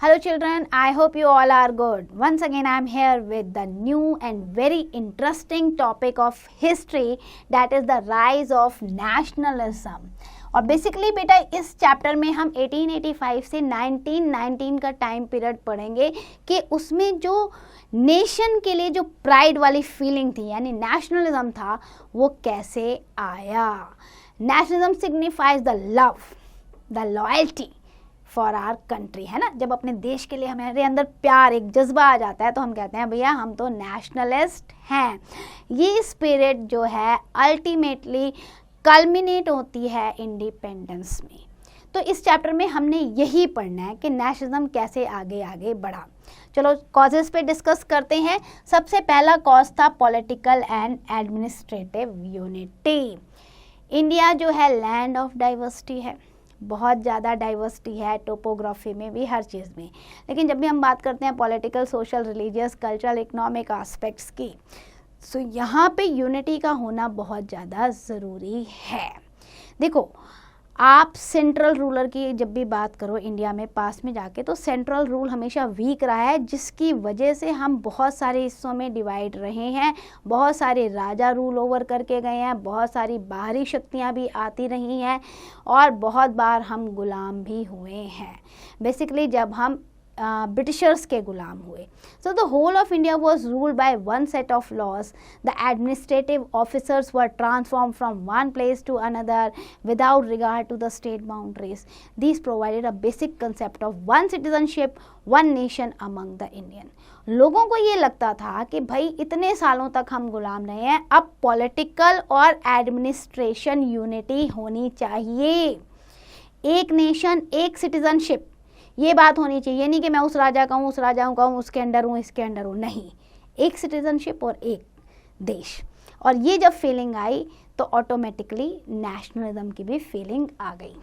Hello children, I hope you all are good. Once again I am here with the new and very interesting topic of history, that is the rise of nationalism. और basically बेटा इस chapter में हम 1885 से 1919 का time period पढ़ेंगे कि उसमें जो नेशन के लिए जो प्राइड वाली फीलिंग थी यानी नेशनलिज्म था वो कैसे आया. Nationalism signifies the love, the loyalty for our country, है ना. जब अपने देश के लिए हमारे अंदर प्यार, एक जज्बा आ जाता है तो हम कहते हैं भैया हम तो नेशनलिस्ट हैं. ये स्पिरिट जो है अल्टीमेटली कल्मिनेट होती है इंडिपेंडेंस में. तो इस चैप्टर में हमने यही पढ़ना है कि नेशनलिज्म कैसे आगे आगे बढ़ा. चलो कॉजेस पे डिस्कस करते हैं. सबसे पहला कॉज था political and administrative unity. India जो है लैंड ऑफ डाइवर्सिटी है, बहुत ज़्यादा डाइवर्सिटी है टोपोग्राफी में भी, हर चीज़ में. लेकिन जब भी हम बात करते हैं political, social, religious, cultural, economic aspects की, सो यहाँ पे यूनिटी का होना बहुत ज़्यादा ज़रूरी है. देखो आप सेंट्रल रूलर की जब भी बात करो इंडिया में पास में जाके, तो सेंट्रल रूल हमेशा वीक रहा है, जिसकी वजह से हम बहुत सारे हिस्सों में डिवाइड रहे हैं. बहुत सारे राजा रूल ओवर करके गए हैं, बहुत सारी बाहरी शक्तियां भी आती रही हैं और बहुत बार हम गुलाम भी हुए हैं. बेसिकली जब हम ब्रिटिशर्स के गुलाम हुए. So the whole of India was ruled by one set of laws. The administrative officers were transformed from one place to another without regard to the state boundaries. These provided a basic concept of one citizenship, one nation among the Indian. लोगों को ये लगता था कि भाई इतने सालों तक हम गुलाम रहे हैं, अब पॉलिटिकल और एडमिनिस्ट्रेशन यूनिटी होनी चाहिए. एक नेशन, एक सिटीजनशिप, ये बात होनी चाहिए. नहीं कि मैं उस राजा का हूँ, उस राजा का हूँ, उसके अंडर हूँ, इसके अंडर हूँ. नहीं, एक सिटीजनशिप और एक देश. और ये जब फीलिंग आई तो ऑटोमेटिकली नेशनलिज्म की भी फीलिंग आ गई.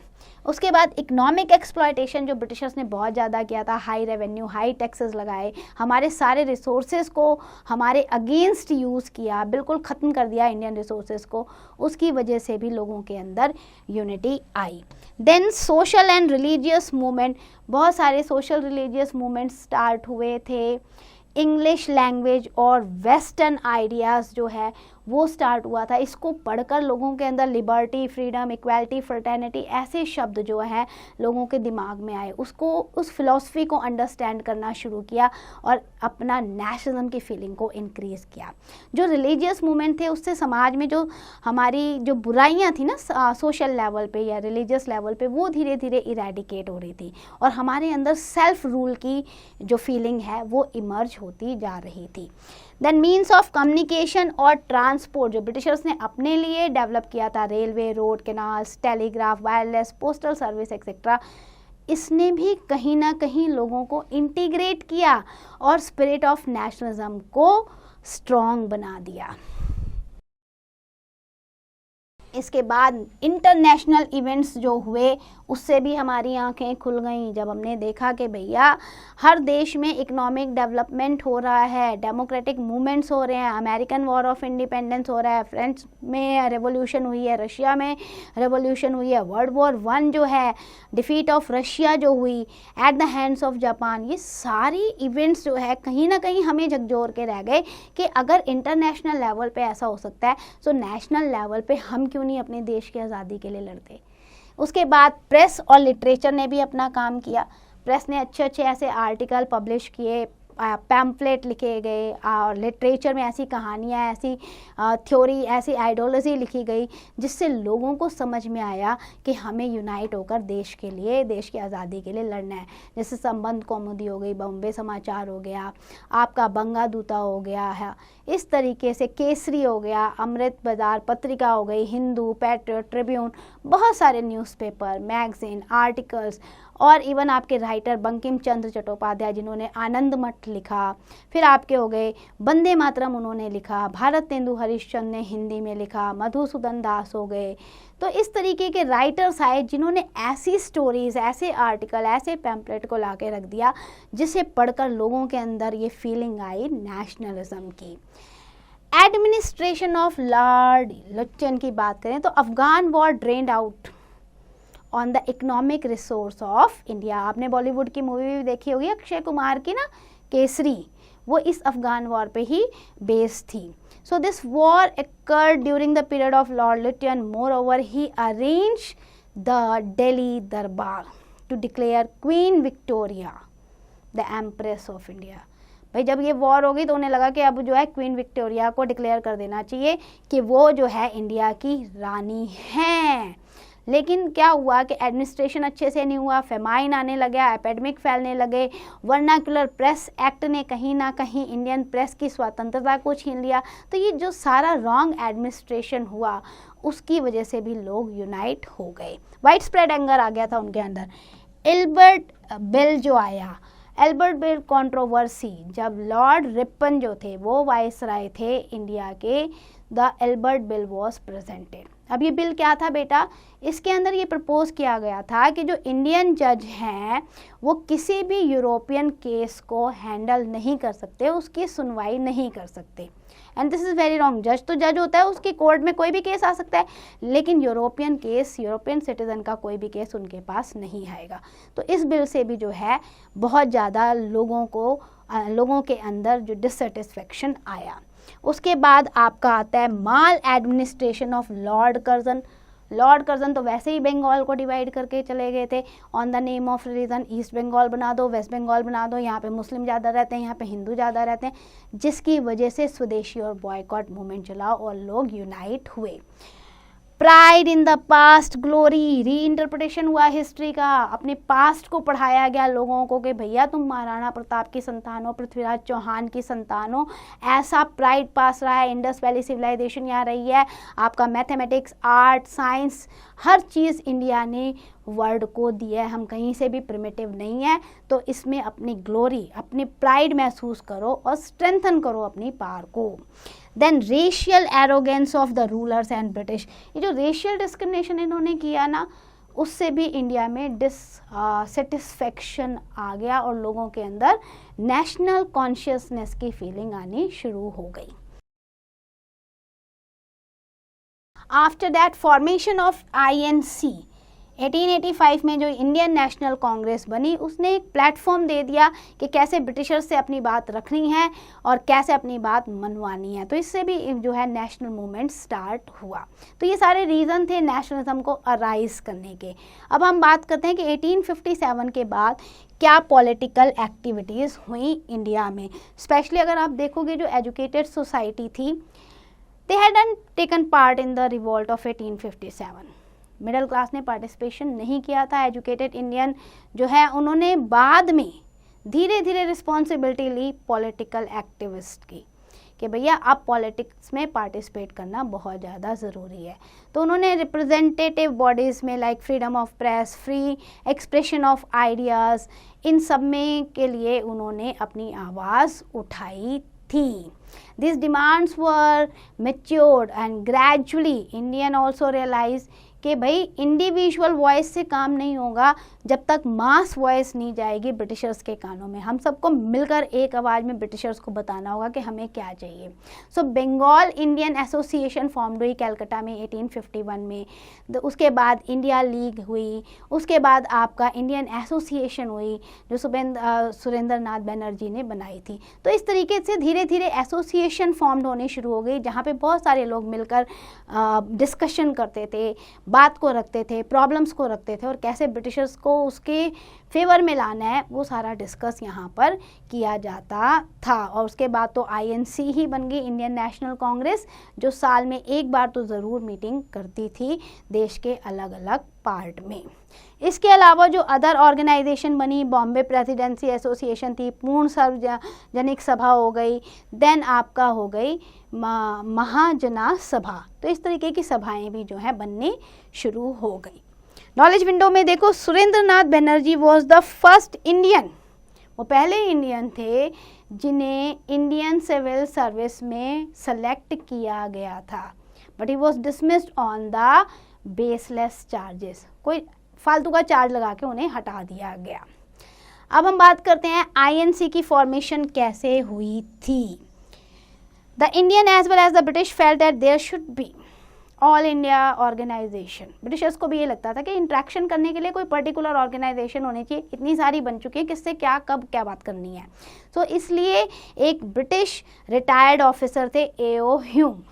उसके बाद इकोनॉमिक एक्सप्लॉयटेशन जो ब्रिटिशर्स ने बहुत ज़्यादा किया था, हाई रेवेन्यू, हाई टैक्सेस लगाए, हमारे सारे रिसोर्सेज को हमारे अगेंस्ट यूज़ किया, बिल्कुल ख़त्म कर दिया इंडियन रिसोर्सेज को. उसकी वजह से भी लोगों के अंदर यूनिटी आई. Then social and religious movement, बहुत सारे सोशल रिलीजियस मूवमेंट स्टार्ट हुए थे. इंग्लिश लैंग्वेज और वेस्टर्न आइडियाज़ जो है वो स्टार्ट हुआ था. इसको पढ़कर लोगों के अंदर लिबर्टी, फ्रीडम, इक्वालिटी, फ्रेटर्निटी ऐसे शब्द जो हैं लोगों के दिमाग में आए. उसको, उस फिलॉसफी को अंडरस्टैंड करना शुरू किया और अपना नेशनलिज्म की फीलिंग को इंक्रीज़ किया. जो रिलीजियस मूवमेंट थे उससे समाज में जो हमारी जो बुराइयां थी ना सोशल लेवल पे या रिलीजियस लेवल पे, वो धीरे धीरे इरेडिकेट हो रही थी और हमारे अंदर सेल्फ रूल की जो फीलिंग है वो इमर्ज होती जा रही थी. देन मीन्स ऑफ कम्युनिकेशन और ट्रांसपोर्ट जो ब्रिटिशर्स ने अपने लिए डेवलप किया था, railway, road, canals, telegraph, wireless, postal service etcetera, इसने भी कहीं ना कहीं लोगों को इंटीग्रेट किया और स्पिरिट ऑफ नेशनलिज्म को स्ट्रॉन्ग बना दिया. इसके बाद इंटरनेशनल इवेंट्स जो हुए उससे भी हमारी आंखें खुल गईं जब हमने देखा कि भैया हर देश में इकोनॉमिक डेवलपमेंट हो रहा है, डेमोक्रेटिक मूवमेंट्स हो रहे हैं, अमेरिकन वॉर ऑफ इंडिपेंडेंस हो रहा है, फ्रेंच में रेवोल्यूशन हुई है, रशिया में रेवोल्यूशन हुई है, वर्ल्ड वॉर 1 जो है, डिफीट ऑफ रशिया जो हुई at the hands of Japan, ये सारी इवेंट्स जो है कहीं ना कहीं हमें झकझोर के रह गए कि अगर इंटरनेशनल लेवल पे ऐसा हो सकता है तो नेशनल लेवल पे हम क्यों नहीं अपने देश की आज़ादी के लिए लड़ते. उसके बाद प्रेस और लिटरेचर ने भी अपना काम किया. प्रेस ने अच्छे अच्छे ऐसे आर्टिकल पब्लिश किए, पैम्फलेट लिखे गए और लिटरेचर में ऐसी कहानियाँ, ऐसी थ्योरी, ऐसी आइडियोलॉजी लिखी गई जिससे लोगों को समझ में आया कि हमें यूनाइट होकर देश के लिए, देश की आज़ादी के लिए लड़ना है. जैसे संबंध कौमुदी हो गई, बॉम्बे समाचार हो गया, आपका बंगा दूता हो गया है, इस तरीके से केसरी हो गया, अमृत बाजार पत्रिका हो गई, हिंदू, पैट्रियट, ट्रिब्यून, बहुत सारे न्यूज़पेपर, मैगजीन, आर्टिकल्स और इवन आपके राइटर बंकिम चंद्र चट्टोपाध्याय जिन्होंने आनंद मठ लिखा, फिर आपके हो गए वंदे मातरम उन्होंने लिखा, भारत तेंदु हरिश्चंद्र ने हिंदी में लिखा, मधुसूदन दास हो गए. तो इस तरीके के राइटर्स आए जिन्होंने ऐसी स्टोरीज़, ऐसे आर्टिकल, ऐसे पैम्पलेट को ला के रख दिया जिसे पढ़कर लोगों के अंदर ये फीलिंग आई नेशनलिज्म की. एडमिनिस्ट्रेशन ऑफ लॉर्ड लुट्यन की बात करें तो Afghan war drained out on the economic resource of India. आपने बॉलीवुड की मूवी भी देखी होगी अक्षय कुमार की ना, केसरी, वो इस अफगान वॉर पे ही बेस्ड थी। So this war occurred during the period of Lord Lytton. Moreover, he arranged the Delhi Darbar to declare Queen Victoria the Empress of India. भाई जब ये वॉर हो गई तो उन्हें लगा कि अब जो है क्वीन विक्टोरिया को डिक्लेयर कर देना चाहिए कि वो जो है इंडिया की रानी हैं। लेकिन क्या हुआ कि एडमिनिस्ट्रेशन अच्छे से नहीं हुआ, फेमाइन आने लगा, एपिडेमिक फैलने लगे, वर्नाकुलर प्रेस एक्ट ने कहीं ना कहीं इंडियन प्रेस की स्वतंत्रता को छीन लिया। तो ये जो सारा रॉन्ग एडमिनिस्ट्रेशन हुआ उसकी वजह से भी लोग यूनाइट हो गए, वाइड स्प्रेड एंगर आ गया था उनके अंदर। एल्बर्ट बिल जो आया, एल्बर्ट बिल कंट्रोवर्सी, जब लॉर्ड रिपन जो थे वो वाइसराय थे इंडिया के, the Albert bill was presented. अब ये बिल क्या था बेटा, इसके अंदर ये प्रपोज किया गया था कि जो इंडियन जज हैं वो किसी भी यूरोपियन केस को हैंडल नहीं कर सकते, उसकी सुनवाई नहीं कर सकते। And this is very wrong. जज तो जज होता है, उसकी कोर्ट में कोई भी केस आ सकता है, लेकिन यूरोपियन केस, यूरोपियन सिटीज़न का कोई भी केस उनके पास नहीं आएगा। तो इस बिल से भी जो है बहुत ज़्यादा लोगों के अंदर जो डिससेटिस्फेक्शन आया। उसके बाद आपका आता है maladministration of Lord Curzon. Lord Curzon तो वैसे ही बंगाल को डिवाइड करके चले गए थे on the name of religion. East Bengal बना दो, वेस्ट बंगाल बना दो, यहाँ पे मुस्लिम ज़्यादा रहते हैं, यहाँ पे हिंदू ज़्यादा रहते हैं, जिसकी वजह से स्वदेशी और बॉयकॉट मूवमेंट चला और लोग यूनाइट हुए। Pride in the past glory, री इंटरप्रिटेशन हुआ हिस्ट्री का, अपने पास्ट को पढ़ाया गया लोगों को कि भैया तुम महाराणा प्रताप की संतान हो, पृथ्वीराज चौहान की संतान हो, ऐसा प्राइड पास रहा है। इंडस वैली सिविलाइजेशन यहाँ रही है, आपका मैथमेटिक्स, आर्ट, साइंस, हर चीज़ इंडिया ने वर्ल्ड को दिया है, हम कहीं से भी प्रिमिटिव नहीं है। तो इसमें अपनी ग्लोरी, अपनी प्राइड महसूस करो और स्ट्रेंथन करो अपनी पावर को। Then racial arrogance of the rulers and British, ये जो रेशियल डिस्क्रिमिनेशन इन्होंने किया ना, उससे भी इंडिया में डिससेटिस्फेक्शन आ गया और लोगों के अंदर नेशनल कॉन्शियसनेस की फीलिंग आनी शुरू हो गई। After that formation of INC 1885 में जो इंडियन नेशनल कांग्रेस बनी, उसने एक प्लेटफॉर्म दे दिया कि कैसे ब्रिटिशर्स से अपनी बात रखनी है और कैसे अपनी बात मनवानी है। तो इससे भी जो है नेशनल मूवमेंट स्टार्ट हुआ। तो ये सारे रीज़न थे नेशनलिज्म को अराइज करने के। अब हम बात करते हैं कि 1857 के बाद क्या पॉलिटिकल एक्टिविटीज़ हुई इंडिया में। स्पेशली अगर आप देखोगे जो एजुकेटेड सोसाइटी थी, they had taken part in the revolt of 1857। Middle class ने पार्टिसिपेशन नहीं किया था। एजुकेटेड इंडियन जो है उन्होंने बाद में धीरे धीरे रिस्पॉन्सिबिलिटी ली पॉलिटिकल एक्टिविस्ट की कि भैया अब पॉलिटिक्स में पार्टिसिपेट करना बहुत ज़्यादा ज़रूरी है। तो उन्होंने रिप्रेजेंटेटिव बॉडीज़ में like freedom of press, free expression of ideas, इन सब में के लिए उन्होंने अपनी आवाज़ उठाई थी। These demands were matured and gradually Indian also realized कि भाई इंडिविजुअल वॉइस से काम नहीं होगा जब तक मास वॉइस नहीं जाएगी ब्रिटिशर्स के कानों में। हम सबको मिलकर एक आवाज़ में ब्रिटिशर्स को बताना होगा कि हमें क्या चाहिए। सो बंगाल इंडियन एसोसिएशन फॉर्म हुई कैलकाटा में 1851 में। उसके बाद इंडिया लीग हुई, उसके बाद आपका इंडियन एसोसिएशन हुई जो सुरेंद्र नाथ बनर्जी ने बनाई थी। तो इस तरीके से धीरे धीरे एसोसिएशन फॉर्म होने शुरू हो गई जहाँ पे बहुत सारे लोग मिलकर डिस्कशन करते थे, बात को रखते थे, प्रॉब्लम्स को रखते थे और कैसे ब्रिटिशर्स को उसके फेवर में लाना है वो सारा डिस्कस यहाँ पर किया जाता था। और उसके बाद तो INC ही बन गई, इंडियन नेशनल कांग्रेस, जो साल में एक बार तो ज़रूर मीटिंग करती थी देश के अलग अलग पार्ट में। इसके अलावा जो अदर ऑर्गेनाइजेशन बनी, बॉम्बे प्रेसिडेंसी एसोसिएशन थी, पूर्ण सार्वजनिक सभा हो गई, देन आपका हो गई महाजना सभा। तो इस तरीके की सभाएं भी जो है बनने शुरू हो गई। नॉलेज विंडो में देखो, Surendra Nath Banerjee was the first Indian, वो पहले इंडियन थे जिन्हें इंडियन सिविल सर्विस में सेलेक्ट किया गया था, but he was dismissed on the baseless charges, कोई फालतू का चार्ज लगा के उन्हें हटा दिया गया। अब हम बात करते हैं INC की फॉर्मेशन कैसे हुई थी। The Indian as well as the British felt that there should be all India organisation. Britishers को भी ये लगता था कि इंट्रैक्शन करने के लिए कोई पर्टिकुलर ऑर्गेनाइजेशन होनी चाहिए, इतनी सारी बन चुकी है, किससे क्या कब क्या बात करनी है। तो इसलिए एक ब्रिटिश रिटायर्ड ऑफिसर थे A.O. ह्यूम,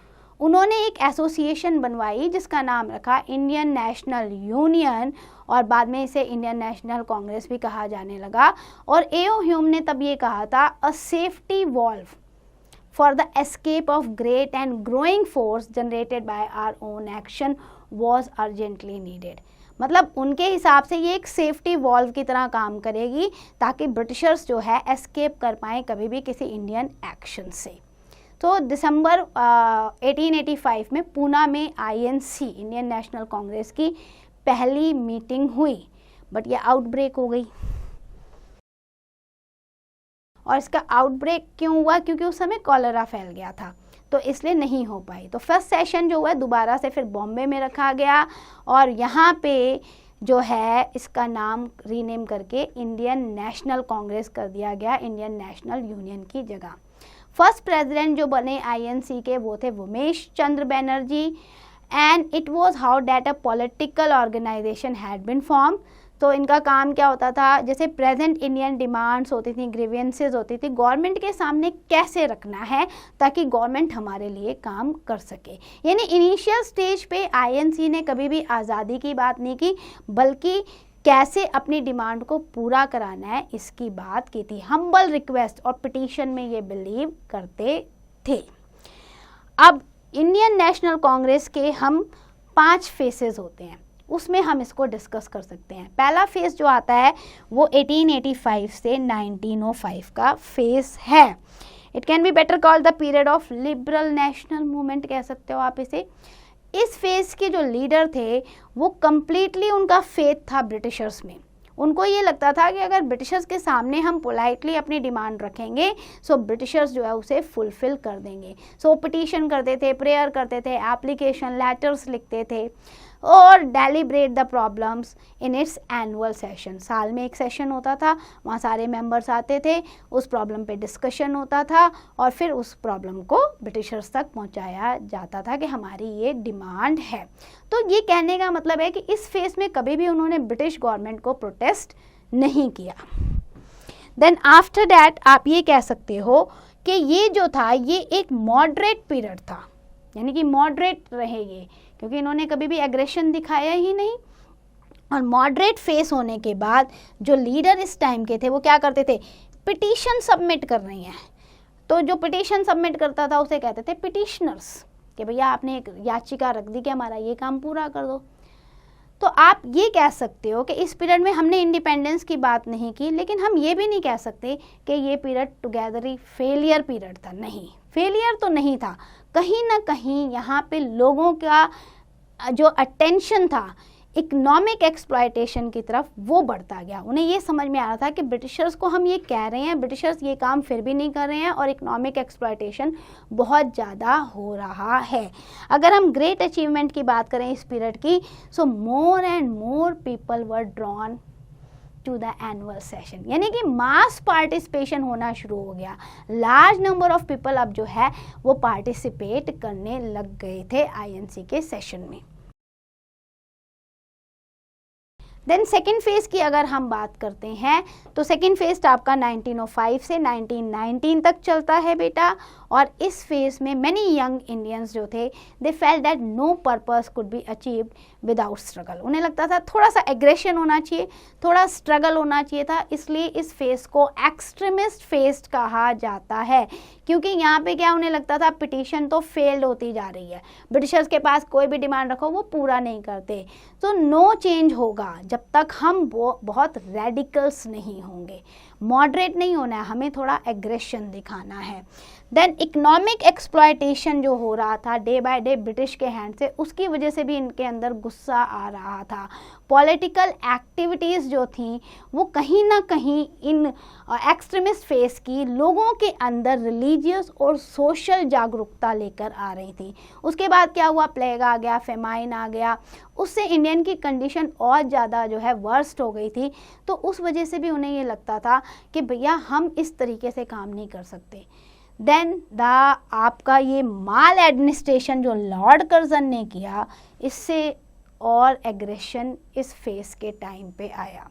उन्होंने एक एसोसिएशन बनवाई जिसका नाम रखा इंडियन नेशनल यूनियन, और बाद में इसे इंडियन नेशनल कांग्रेस भी कहा जाने लगा। और A.O. ह्यूम ने तब ये कहा था, अ safety valve for the escape of great and growing force generated by our own action was urgently needed। मतलब उनके हिसाब से ये एक सेफ्टी वॉल्व की तरह काम करेगी ताकि ब्रिटिशर्स जो है एस्केप कर पाएँ कभी भी किसी इंडियन एक्शन से। तो दिसंबर 1885 में पूना में INC इंडियन नेशनल कांग्रेस की पहली मीटिंग हुई, बट ये आउटब्रेक हो गई। और इसका आउटब्रेक क्यों हुआ? क्योंकि उस समय कॉलेरा फैल गया था, तो इसलिए नहीं हो पाई। तो फर्स्ट सेशन जो हुआ दोबारा से फिर बॉम्बे में रखा गया, और यहाँ पे जो है इसका नाम रीनेम करके इंडियन नेशनल कांग्रेस कर दिया गया, इंडियन नेशनल यूनियन की जगह। फर्स्ट प्रेसिडेंट जो बने INC के वो थे Umesh Chandra Banerjee, and it was how that a political organisation had been form. तो इनका काम क्या होता था, जैसे प्रेजेंट इंडियन डिमांड्स होती थी, ग्रीवेंसेस होती थी, गवर्नमेंट के सामने कैसे रखना है ताकि गवर्नमेंट हमारे लिए काम कर सके। यानी इनिशियल स्टेज पे INC ने कभी भी आज़ादी की बात नहीं की, बल्कि कैसे अपनी डिमांड को पूरा कराना है इसकी बात की थी। हम्बल रिक्वेस्ट और पिटीशन में ये बिलीव करते थे। अब इंडियन नेशनल कांग्रेस के हम 5 फेसेस होते हैं, उसमें हम इसको डिस्कस कर सकते हैं। पहला फेस जो आता है वो 1885 से 1905 का फेस है। It can be better called the period of liberal national movement कह सकते हो आप इसे। इस फेस के जो लीडर थे वो कम्प्लीटली उनका फेथ था ब्रिटिशर्स में। उनको ये लगता था कि अगर ब्रिटिशर्स के सामने हम पोलाइटली अपनी डिमांड रखेंगे सो ब्रिटिशर्स जो है उसे फुलफिल कर देंगे। सो पिटीशन करते थे, प्रेयर करते थे, एप्लीकेशन लेटर्स लिखते थे और deliberate the problems in its annual session. साल में एक सेशन होता था, वहाँ सारे मेंबर्स आते थे, उस प्रॉब्लम पे डिस्कशन होता था और फिर उस प्रॉब्लम को ब्रिटिशर्स तक पहुँचाया जाता था कि हमारी ये डिमांड है। तो ये कहने का मतलब है कि इस फेस में कभी भी उन्होंने ब्रिटिश गवर्नमेंट को प्रोटेस्ट नहीं किया। देन आफ्टर दैट आप ये कह सकते हो कि ये जो था ये एक मॉडरेट पीरियड था, यानी कि मॉडरेट रहे ये, क्योंकि इन्होंने कभी भी एग्रेशन दिखाया ही नहीं। और मॉडरेट फेस होने के बाद जो लीडर इस टाइम के थे वो क्या करते थे, पिटीशन सबमिट कर रही हैं। तो जो पिटीशन सबमिट करता था उसे कहते थे पिटिशनर्स, कि भैया आपने एक याचिका रख दी कि हमारा ये काम पूरा कर दो। तो आप ये कह सकते हो कि इस पीरियड में हमने इंडिपेंडेंस की बात नहीं की, लेकिन हम ये भी नहीं कह सकते कि ये पीरियड टुगेदर ही फेलियर पीरियड था। नहीं, फेलियर तो नहीं था, कहीं ना कहीं यहाँ पे लोगों का जो अटेंशन था इकोनॉमिक एक्सप्लॉयटेशन की तरफ वो बढ़ता गया। उन्हें ये समझ में आ रहा था कि ब्रिटिशर्स को हम ये कह रहे हैं, ब्रिटिशर्स ये काम फिर भी नहीं कर रहे हैं और इकोनॉमिक एक्सप्लॉयटेशन बहुत ज़्यादा हो रहा है। अगर हम ग्रेट अचीवमेंट की बात करें इस पीरियड की, so more and more people were drawn to the annual session, यानी कि मास पार्टिसिपेशन होना शुरू हो गया। लार्ज नंबर ऑफ पीपल अब जो है वो पार्टिसिपेट करने लग गए थे INC के सेशन में। देन सेकेंड फेज़ की अगर हम बात करते हैं तो सेकेंड फेज़ आपका 1905 से 1919 तक चलता है बेटा। और इस फेज़ में मैनी यंग इंडियंस जो थे they felt that no purpose could be achieved without struggle. उन्हें लगता था थोड़ा सा एग्रेशन होना चाहिए, थोड़ा स्ट्रगल होना चाहिए था, इसलिए इस फेज़ को एक्सट्रीमिस्ट फेज़ कहा जाता है। क्योंकि यहाँ पे क्या उन्हें लगता था पिटीशन तो फेल्ड होती जा रही है, ब्रिटिशर्स के पास कोई भी डिमांड रखो वो पूरा नहीं करते, तो नो चेंज होगा जब तक हम वो बहुत रेडिकल्स नहीं होंगे। मॉडरेट नहीं होना है, हमें थोड़ा एग्रेशन दिखाना है। देन इकोनॉमिक एक्सप्लॉयटेशन जो हो रहा था डे बाय डे ब्रिटिश के हैंड से, उसकी वजह से भी इनके अंदर गुस्सा आ रहा था। पॉलिटिकल एक्टिविटीज़ जो थी वो कहीं ना कहीं इन एक्सट्रीमिस्ट फेस की लोगों के अंदर रिलीजियस और सोशल जागरूकता लेकर आ रही थी। उसके बाद क्या हुआ, प्लेग आ गया, फेमाइन आ गया, उससे इंडियन की कंडीशन और ज़्यादा जो है वर्स्ट हो गई थी। तो उस वजह से भी उन्हें ये लगता था कि भैया हम इस तरीके से काम नहीं कर सकते। देन आपका ये माल एडमिनिस्ट्रेशन जो लॉर्ड कर्जन ने किया, इससे और एग्रेशन इस फेज के टाइम पे आया।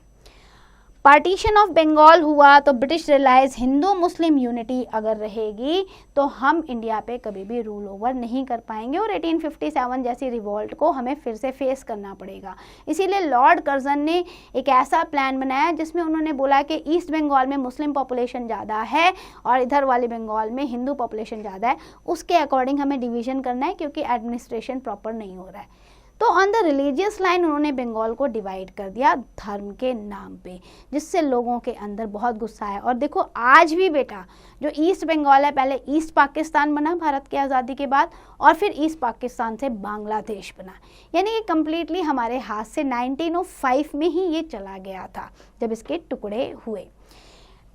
पार्टीशन ऑफ बंगाल हुआ तो British realise Hindu Muslim unity अगर रहेगी तो हम इंडिया पे कभी भी रूल ओवर नहीं कर पाएंगे और 1857 जैसी रिवॉल्ट को हमें फिर से फेस करना पड़ेगा। इसीलिए लॉर्ड कर्जन ने एक ऐसा प्लान बनाया जिसमें उन्होंने बोला कि ईस्ट बंगाल में मुस्लिम पॉपुलेशन ज़्यादा है और इधर वाले बंगाल में हिंदू पॉपुलेशन ज़्यादा है, उसके अकॉर्डिंग हमें डिवीज़न करना है क्योंकि एडमिनिस्ट्रेशन प्रॉपर नहीं हो रहा है। तो ऑन द रिलीजियस लाइन उन्होंने बंगाल को डिवाइड कर दिया धर्म के नाम पे, जिससे लोगों के अंदर बहुत गुस्सा है। और देखो आज भी बेटा जो ईस्ट बंगाल है, पहले ईस्ट पाकिस्तान बना भारत की आज़ादी के बाद और फिर ईस्ट पाकिस्तान से बांग्लादेश बना, यानी कि कम्प्लीटली हमारे हाथ से 1905 में ही ये चला गया था जब इसके टुकड़े हुए।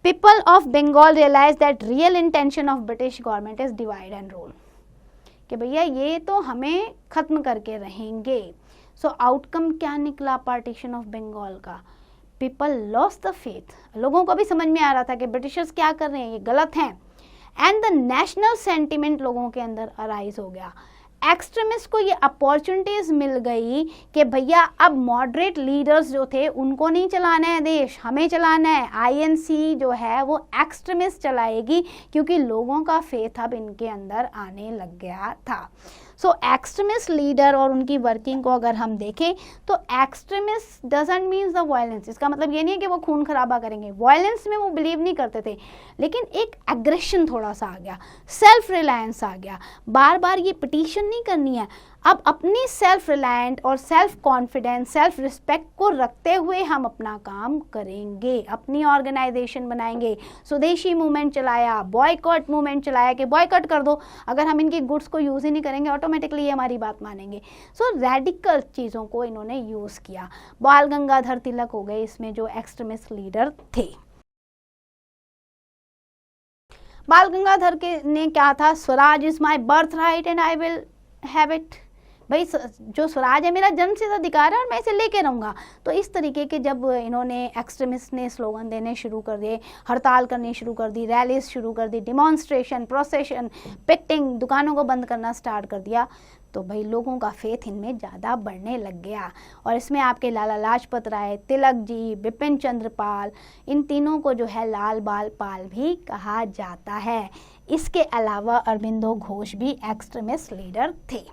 People of Bengal realise that real intention of British government is divide and rule, कि भैया ये तो हमें ख़त्म करके रहेंगे। सो आउटकम क्या निकला पार्टीशन ऑफ बंगाल का? पीपल लॉस्ट द फेथ, लोगों को भी समझ में आ रहा था कि ब्रिटिशर्स क्या कर रहे हैं, ये गलत हैं। एंड द नेशनल सेंटिमेंट लोगों के अंदर अराइज हो गया। एक्सट्रीमिस्ट को ये अपॉर्चुनिटीज़ मिल गई कि भैया अब मॉडरेट लीडर्स जो थे उनको नहीं चलाना है देश, हमें चलाना है। आईएनसी जो है वो एक्सट्रीमिस्ट चलाएगी क्योंकि लोगों का फेथ अब इनके अंदर आने लग गया था। सो एक्सट्रीमिस्ट लीडर और उनकी वर्किंग को अगर हम देखें तो extremist doesn't means the violence, इसका मतलब ये नहीं है कि वो खून खराबा करेंगे, वायलेंस में वो बिलीव नहीं करते थे, लेकिन एक एग्रेशन थोड़ा सा आ गया, सेल्फ रिलायंस आ गया। बार बार ये पिटीशन नहीं करनी है, अब अपनी सेल्फ रिलायंट और सेल्फ कॉन्फिडेंस सेल्फ रिस्पेक्ट को रखते हुए हम अपना काम करेंगे, अपनी ऑर्गेनाइजेशन बनाएंगे। स्वदेशी मूवमेंट चलाया, बॉयकॉट मूवमेंट चलाया कि बॉयकॉट कर दो, अगर हम इनकी गुड्स को यूज़ ही नहीं करेंगे ऑटोमेटिकली ये हमारी बात मानेंगे। सो रेडिकल चीज़ों को इन्होंने यूज़ किया। बाल गंगाधर तिलक हो गए इसमें जो एक्सट्रीमिस्ट लीडर थे। बाल गंगाधर के ने क्या था, Swaraj is my birth right and I will have it, भाई जो स्वराज है मेरा जन्मसिद्ध अधिकार है और मैं इसे लेके रहूँगा। तो इस तरीके के जब इन्होंने एक्सट्रीमिस्ट ने स्लोगन देने शुरू कर दिए, हड़ताल करनी शुरू कर दी, रैलीज शुरू कर दी, डिमॉन्स्ट्रेशन, प्रोसेशन, पिकेटिंग, दुकानों को बंद करना स्टार्ट कर दिया, तो भाई लोगों का फेथ इनमें ज़्यादा बढ़ने लग गया। और इसमें आपके लाला लाजपत राय, तिलक जी, बिपिन चंद्र पाल, इन तीनों को जो है लाल बाल पाल भी कहा जाता है। इसके अलावा अरबिंदो घोष भी एक्सट्रीमिस्ट लीडर थे।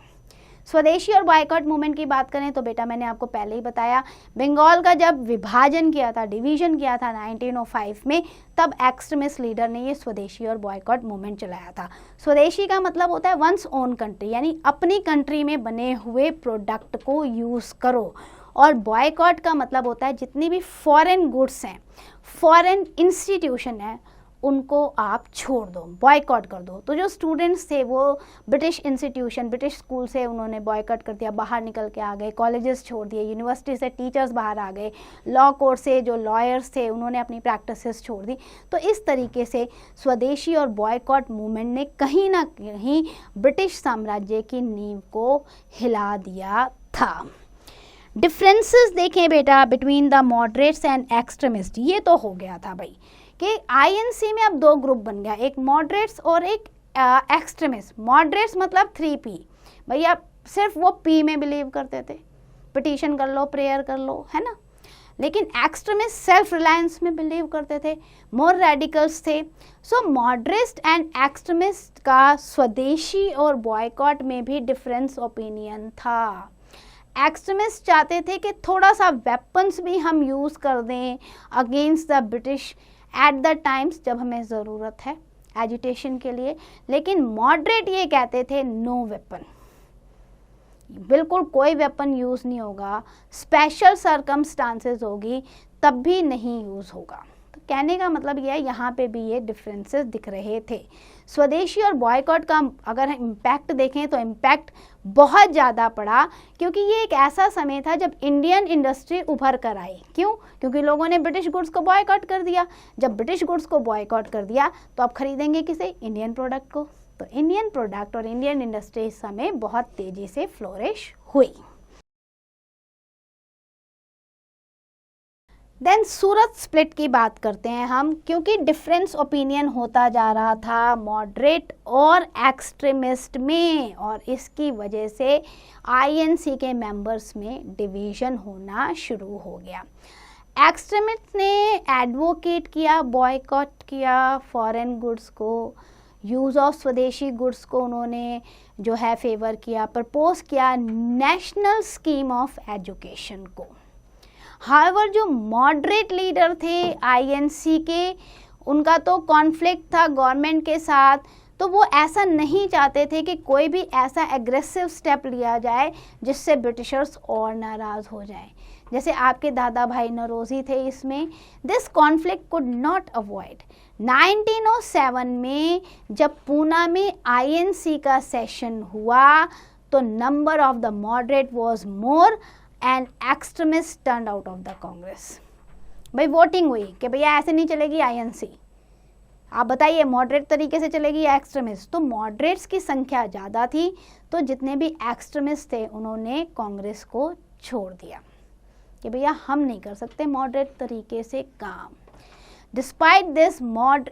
स्वदेशी और बॉयकॉट मूवमेंट की बात करें तो बेटा मैंने आपको पहले ही बताया, बंगाल का जब विभाजन किया था, डिवीज़न किया था 1905 में, तब एक्सट्रीमिस्ट लीडर ने ये स्वदेशी और बॉयकॉट मूवमेंट चलाया था। स्वदेशी का मतलब होता है वंस ओन कंट्री, यानी अपनी कंट्री में बने हुए प्रोडक्ट को यूज़ करो, और बॉयकॉट का मतलब होता है जितनी भी फॉरेन गुड्स हैं, फॉरेन इंस्टीट्यूशन है, उनको आप छोड़ दो, बॉयकॉट कर दो। तो जो स्टूडेंट्स थे वो ब्रिटिश इंस्टीट्यूशन, ब्रिटिश स्कूल से उन्होंने बॉयकॉट कर दिया, बाहर निकल के आ गए, कॉलेजेस छोड़ दिए, यूनिवर्सिटी से टीचर्स बाहर आ गए, लॉ कोर्ट से जो लॉयर्स थे उन्होंने अपनी प्रैक्टिसेस छोड़ दी। तो इस तरीके से स्वदेशी और बॉयकॉट मूवमेंट ने कहीं ना कहीं ब्रिटिश साम्राज्य की नींव को हिला दिया था। डिफरेंसेस देखें बेटा between the moderates and extremist, ये तो हो गया था भाई कि आईएनसी में अब दो ग्रुप बन गया, एक मॉडरेट्स और एक एक्सट्रीमिस्ट। मॉडरेट्स मतलब 3P, भैया सिर्फ वो P में बिलीव करते थे, पिटीशन कर लो, प्रेयर कर लो, है ना। लेकिन एक्सट्रीमिस्ट सेल्फ रिलायंस में बिलीव करते थे, मोर रेडिकल्स थे। सो मॉडरेट एंड एक्सट्रीमिस्ट का स्वदेशी और बॉयकॉट में भी डिफरेंस ओपिनियन था। एक्सट्रीमिस्ट चाहते थे कि थोड़ा सा वेपन्स भी हम यूज़ कर दें against the British at the times जब हमें ज़रूरत है एजिटेशन के लिए, लेकिन मॉडरेट ये कहते थे नो वेपन, बिल्कुल कोई वेपन यूज़ नहीं होगा, स्पेशल सर्कमस्टांसेस होगी तब भी नहीं यूज़ होगा। तो कहने का मतलब ये है, यहाँ पे भी ये डिफरेंसेस दिख रहे थे। स्वदेशी और बॉयकॉट का अगर इम्पैक्ट देखें तो इम्पैक्ट बहुत ज़्यादा पड़ा, क्योंकि ये एक ऐसा समय था जब इंडियन इंडस्ट्री उभर कर आई। क्यों? क्योंकि लोगों ने ब्रिटिश गुड्स को बॉयकॉट कर दिया। जब ब्रिटिश गुड्स को बॉयकॉट कर दिया तो अब खरीदेंगे किसे? इंडियन प्रोडक्ट को। तो इंडियन प्रोडक्ट और इंडियन इंडस्ट्री इस समय बहुत तेज़ी से फ्लोरिश हुई। देन सूरत स्प्लिट की बात करते हैं हम, क्योंकि डिफरेंस ओपिनियन होता जा रहा था मॉडरेट और एक्सट्रीमिस्ट में, और इसकी वजह से आईएनसी के मेंबर्स में डिवीजन होना शुरू हो गया। एक्सट्रीमिस्ट ने एडवोकेट किया, बॉयकॉट किया फॉरेन गुड्स को, यूज़ ऑफ स्वदेशी गुड्स को उन्होंने जो है फेवर किया, प्रपोज किया नेशनल स्कीम ऑफ एजुकेशन को। हाउएवर जो मॉडरेट लीडर थे आईएनसी के, उनका तो कॉन्फ्लिक्ट था गवर्नमेंट के साथ, तो वो ऐसा नहीं चाहते थे कि कोई भी ऐसा एग्रेसिव स्टेप लिया जाए जिससे ब्रिटिशर्स और नाराज़ हो जाएं। जैसे आपके दादा भाई नौरोजी थे इसमें। This conflict could not avoid. 1907 में जब पूना में आईएनसी का सेशन हुआ तो number of the moderate was more and extremist turned out of the Congress. भाई वोटिंग हुई कि भैया ऐसे नहीं चलेगी आईएनसी, आप बताइए मॉडरेट तरीके से चलेगी या एक्सट्रीमिस्ट। तो मॉडरेट्स की संख्या ज़्यादा थी, तो जितने भी एक्सट्रीमिस्ट थे उन्होंने कांग्रेस को छोड़ दिया कि भैया हम नहीं कर सकते मॉडरेट तरीके से काम। Despite this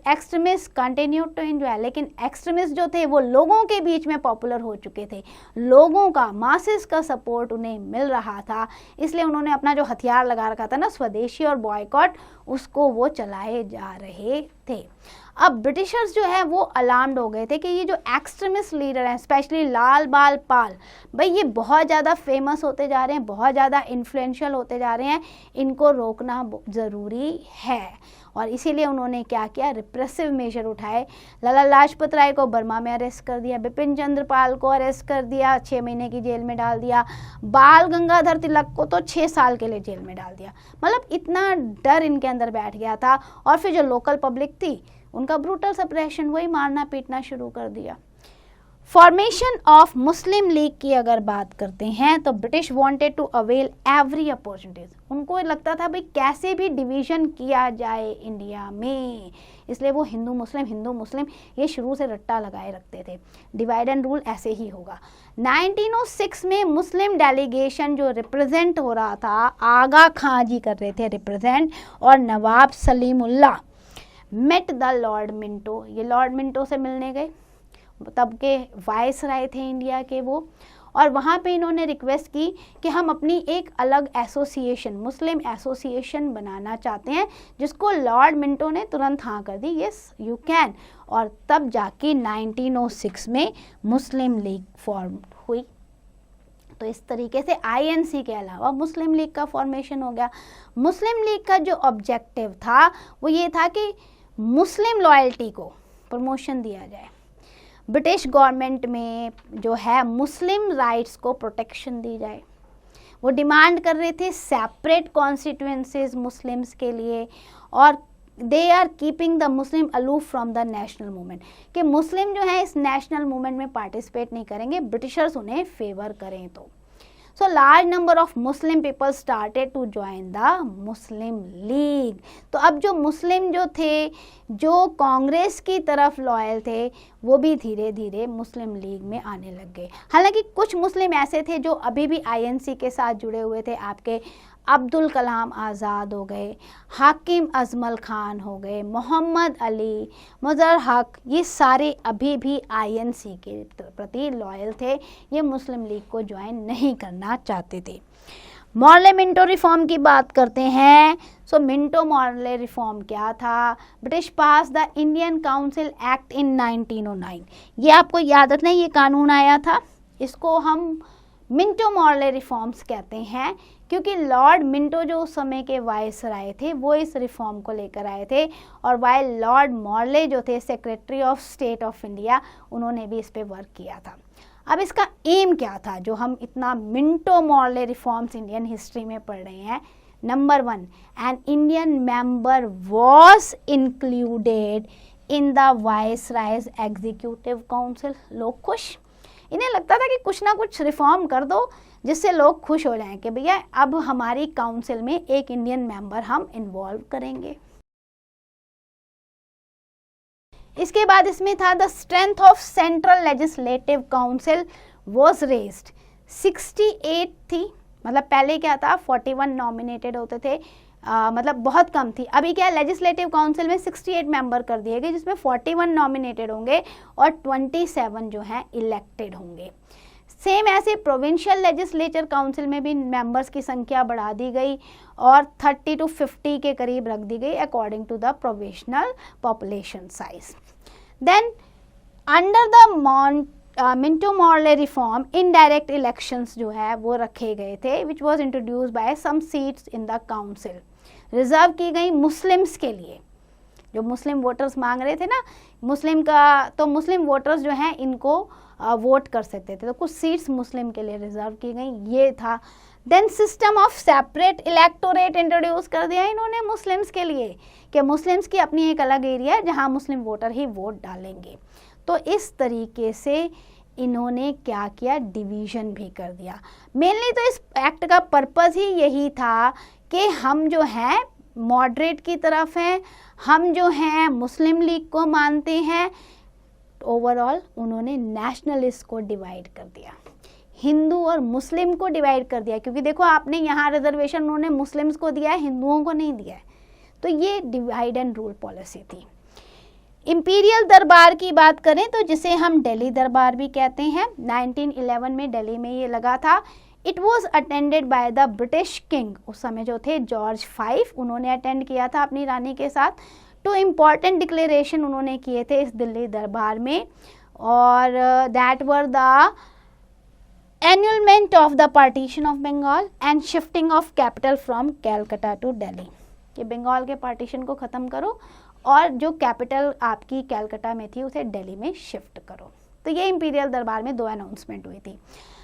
extremist continue to enjoy, लेकिन एक्सट्रीमिस्ट जो थे वो लोगों के बीच में पॉपुलर हो चुके थे, लोगों का मासेस का सपोर्ट उन्हें मिल रहा था, इसलिए उन्होंने अपना जो हथियार लगा रखा था ना स्वदेशी और बॉयकॉट, उसको वो चलाए जा रहे थे। अब ब्रिटिशर्स जो है वो अलार्म्ड हो गए थे कि ये जो एक्सट्रीमिस्ट लीडर हैं, स्पेशली लाल बाल पाल, भाई ये बहुत ज़्यादा फेमस होते जा रहे हैं, बहुत ज़्यादा इन्फ्लुएंशियल होते जा रहे हैं, इनको रोकना ज़रूरी है। और इसीलिए उन्होंने क्या किया, रिप्रेसिव मेजर उठाए। लाला लाजपत राय को बर्मा में अरेस्ट कर दिया, बिपिन चंद्र पाल को अरेस्ट कर दिया, 6 महीने की जेल में डाल दिया, बाल गंगाधर तिलक को तो 6 साल के लिए जेल में डाल दिया। मतलब इतना डर इनके अंदर बैठ गया था। और फिर जो लोकल पब्लिक थी उनका ब्रूटल सप्रेशन, वही मारना पीटना शुरू कर दिया। फॉर्मेशन ऑफ मुस्लिम लीग की अगर बात करते हैं तो British wanted to avail every opportunities. उनको लगता था भाई कैसे भी डिवीजन किया जाए इंडिया में, इसलिए वो हिंदू मुस्लिम ये शुरू से रट्टा लगाए रखते थे, डिवाइड एंड रूल ऐसे ही होगा। 1906 में मुस्लिम डेलीगेशन जो रिप्रेजेंट हो रहा था, आगा खां जी कर रहे थे रिप्रेजेंट, और Nawab Salimullah met the Lord Minto. ये लॉर्ड मिंटो से मिलने गए, तब के वाइस राय थे इंडिया के वो, और वहाँ पे इन्होंने रिक्वेस्ट की कि हम अपनी एक अलग एसोसिएशन, मुस्लिम एसोसिएशन बनाना चाहते हैं, जिसको लॉर्ड मिंटो ने तुरंत हाँ कर दी, यस यू कैन। और तब जाके 1906 में मुस्लिम लीग फॉर्म हुई। तो इस तरीके से आईएनसी के अलावा मुस्लिम लीग का फॉर्मेशन हो गया। मुस्लिम लीग का जो ऑब्जेक्टिव था वो ये था कि मुस्लिम लॉयल्टी को प्रमोशन दिया जाए, ब्रिटिश गवर्नमेंट में जो है मुस्लिम राइट्स को प्रोटेक्शन दी जाए। वो डिमांड कर रहे थे सेपरेट कॉन्स्टिट्यूएंसीज मुस्लिम्स के लिए, और they are keeping the Muslim aloof from the national movement, कि मुस्लिम जो है इस नेशनल मूवमेंट में पार्टिसिपेट नहीं करेंगे, ब्रिटिशर्स उन्हें फेवर करें। तो so large number of Muslim people started to join the Muslim League। तो अब जो मुस्लिम जो थे, जो कांग्रेस की तरफ लॉयल थे, वो भी धीरे धीरे मुस्लिम लीग में आने लग गए। हालांकि कुछ मुस्लिम ऐसे थे जो अभी भी आईएनसी के साथ जुड़े हुए थे, आपके अब्दुल कलाम आज़ाद हो गए, हाकिम अजमल खान हो गए, मोहम्मद अली, मज़हर हक, ये सारे अभी भी आईएनसी के प्रति लॉयल थे, ये मुस्लिम लीग को ज्वाइन नहीं करना चाहते थे। मॉर्ले मिंटो रिफॉर्म की बात करते हैं। सो मिंटो मॉर्ले रिफॉर्म क्या था? British pass the Indian council act in 1909। ये आपको याद रखना, ये कानून आया था, इसको हम मिंटो मॉर्ले रिफॉर्म्स कहते हैं, क्योंकि लॉर्ड मिंटो जो उस समय के वाइस राय थे वो इस रिफॉर्म को लेकर आए थे, और वाइल लॉर्ड मॉर्ले जो थे secretary of state of India, उन्होंने भी इस पे वर्क किया था। अब इसका एम क्या था जो हम इतना Minto Morley reforms Indian history में पढ़ रहे हैं? Number 1, an Indian member was included in the vice रायज एग्जीक्यूटिव काउंसिल। लोग खुश, इन्हें लगता था कि कुछ ना कुछ रिफॉर्म कर दो जिससे लोग खुश हो जाएं कि भैया अब हमारी काउंसिल में एक इंडियन मेंबर हम इन्वॉल्व करेंगे। इसके बाद इसमें था the strength of central legislative council was raised. 68 थी, मतलब पहले क्या था 41 नॉमिनेटेड होते थे मतलब बहुत कम थी। अभी क्या लेजिस्लेटिव काउंसिल में 68 मेंबर कर दिए गए, जिसमें 41 नॉमिनेटेड होंगे और 27 जो हैं इलेक्टेड होंगे। सेम ऐसे प्रोविंशियल लेजिस्लेचर काउंसिल में भी मेंबर्स की संख्या बढ़ा दी गई और 30 to 50 के करीब रख दी गई according to the provisional population size. Then under the Minto Morley reform indirect elections जो है वो रखे गए थे, which was introduce by some seats in the council, reserve की गई मुस्लिम्स के लिए। जो मुस्लिम वोटर्स मांग रहे थे ना मुस्लिम का, तो मुस्लिम वोटर्स जो हैं इनको वोट कर सकते थे, तो कुछ सीट्स मुस्लिम के लिए रिजर्व की गई, ये था। Then system of separate electorate introduce कर दिया इन्होंने मुस्लिम्स के लिए, कि मुस्लिम्स की अपनी एक अलग एरिया है जहां मुस्लिम वोटर ही वोट डालेंगे। तो इस तरीके से इन्होंने क्या किया, डिवीज़न भी कर दिया। मेनली तो इस एक्ट का पर्पस ही यही था कि हम जो हैं मॉडरेट की तरफ हैं, हम जो हैं मुस्लिम लीग को मानते हैं। ओवरऑल उन्होंने नेशनलिस्ट को डिवाइड कर दिया, हिंदू और मुस्लिम को डिवाइड कर दिया, क्योंकि देखो आपने यहाँ रिजर्वेशन उन्होंने मुस्लिम्स को दिया है, हिंदुओं को नहीं दिया है। तो ये डिवाइड एंड रूल पॉलिसी थी। इंपीरियल दरबार की बात करें तो जिसे हम दिल्ली दरबार भी कहते हैं, 1911 में दिल्ली में ये लगा था। It was attended by the British king, उस समय जो थे जॉर्ज 5, उन्होंने अटेंड किया था अपनी रानी के साथ। तो इम्पॉर्टेंट डिक्लेरेशन उन्होंने किए थे इस दिल्ली दरबार में, और that were the annulment of the partition of Bengal and shifting of capital from Calcutta to Delhi, कि बंगाल के पार्टीशन को ख़त्म करो और जो कैपिटल आपकी कैलकाटा में थी उसे दिल्ली में शिफ्ट करो। तो ये इंपीरियल दरबार में 2 अनाउंसमेंट हुई थी।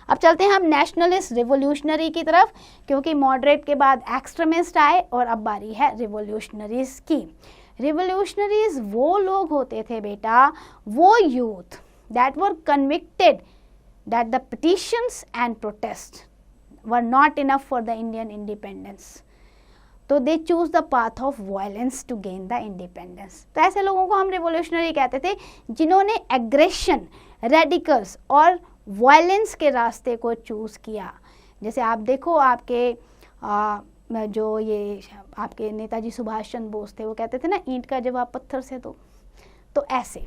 अब चलते हैं हम नेशनलिस्ट रिवोल्यूशनरी की तरफ, क्योंकि मॉडरेट के बाद एक्सट्रीमिस्ट आए और अब बारी है रिवोल्यूशनरीज की। रिवोल्यूशनरीज वो लोग होते थे बेटा, वो youth that were convicted that the petitions and protest were not enough for the Indian independence, तो they choose the path of violence to gain the independence. तो ऐसे लोगों को हम रिवोल्यूशनरी कहते थे, जिन्होंने एग्रेशन, रेडिकल्स और वायलेंस के रास्ते को चूज़ किया। जैसे आप देखो आपके जो ये आपके नेताजी सुभाष चंद्र बोस थे, वो कहते थे ना ईंट का जवाब पत्थर से दो, तो ऐसे।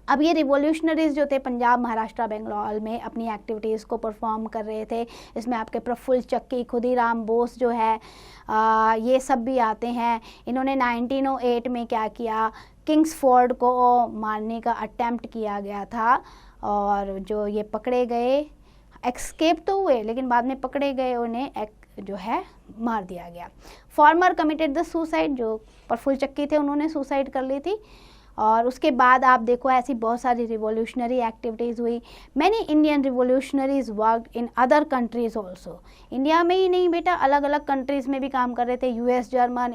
अब ये रिवोल्यूशनरीज जो थे पंजाब, महाराष्ट्र, बंगाल में अपनी एक्टिविटीज़ को परफॉर्म कर रहे थे। इसमें आपके प्रफुल्ल चक्की, खुदीराम बोस जो है ये सब भी आते हैं। इन्होंने 1908 में क्या किया, किंग्सफोर्ड को मारने का अटेम्प्ट किया गया था, और जो ये पकड़े गए, एस्केप तो हुए लेकिन बाद में पकड़े गए, उन्हें जो है मार दिया गया। फॉर्मर कमिटेड द सुसाइड, जो प्रफुल्ल चक्की थे उन्होंने सुसाइड कर ली थी। और उसके बाद आप देखो ऐसी बहुत सारी रिवोल्यूशनरी एक्टिविटीज़ हुई। Many Indian revolutionaries work in other countries also, India में ही नहीं बेटा, अलग अलग कंट्रीज़ में भी काम कर रहे थे। US, German,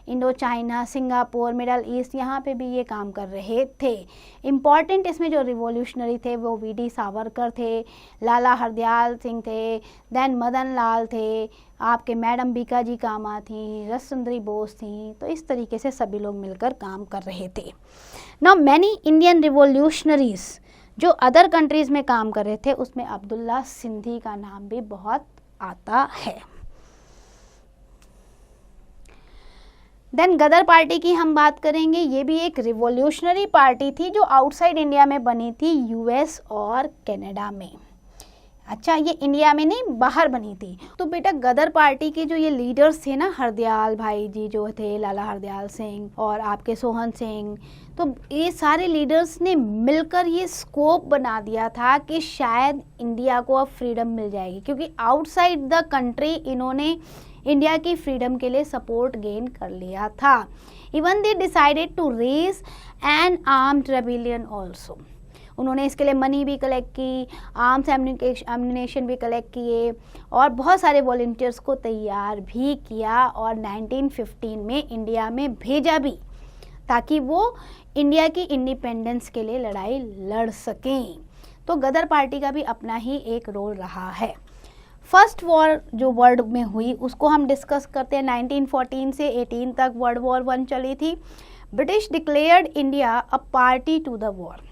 Indo China, Singapore, middle east, यहाँ पे भी ये काम कर रहे थे। इम्पॉर्टेंट इसमें जो रिवोल्यूशनरी थे वो वी.डी. सावरकर थे, लाला हरदयाल सिंह थे, देन मदन लाल थे, आपके मैडम बीकाजी कामा थी, रसचंद्री बोस थी। तो इस तरीके से सभी लोग मिलकर काम कर रहे थे। नाउ मैनी इंडियन रिवोल्यूशनरीज जो अदर कंट्रीज़ में काम कर रहे थे, उसमें अब्दुल्ला सिंधी का नाम भी बहुत आता है। देन गदर पार्टी की हम बात करेंगे। ये भी एक रिवोल्यूशनरी पार्टी थी जो आउटसाइड इंडिया में बनी थी, यूएस और कनाडा में। अच्छा, ये इंडिया में नहीं, बाहर बनी थी। तो बेटा गदर पार्टी के जो ये लीडर्स थे ना, हरदयाल भाई जी जो थे, लाला हरदयाल सिंह और आपके सोहन सिंह, तो ये सारे लीडर्स ने मिलकर ये स्कोप बना दिया था कि शायद इंडिया को अब फ्रीडम मिल जाएगी, क्योंकि आउटसाइड द कंट्री इन्होंने इंडिया की फ्रीडम के लिए सपोर्ट गेन कर लिया था। Even they decided to raise an armed rebellion also, उन्होंने इसके लिए मनी भी कलेक्ट की, आर्म्स एम्यूनेशन भी कलेक्ट किए और बहुत सारे वॉलंटियर्स को तैयार भी किया और 1915 में इंडिया में भेजा भी, ताकि वो इंडिया की इंडिपेंडेंस के लिए लड़ाई लड़ सकें। तो गदर पार्टी का भी अपना ही एक रोल रहा है। फर्स्ट वॉर जो वर्ल्ड में हुई उसको हम डिस्कस करते हैं। 1914 से 18 तक वर्ल्ड वॉर 1 चली थी। British declared India a party to the war,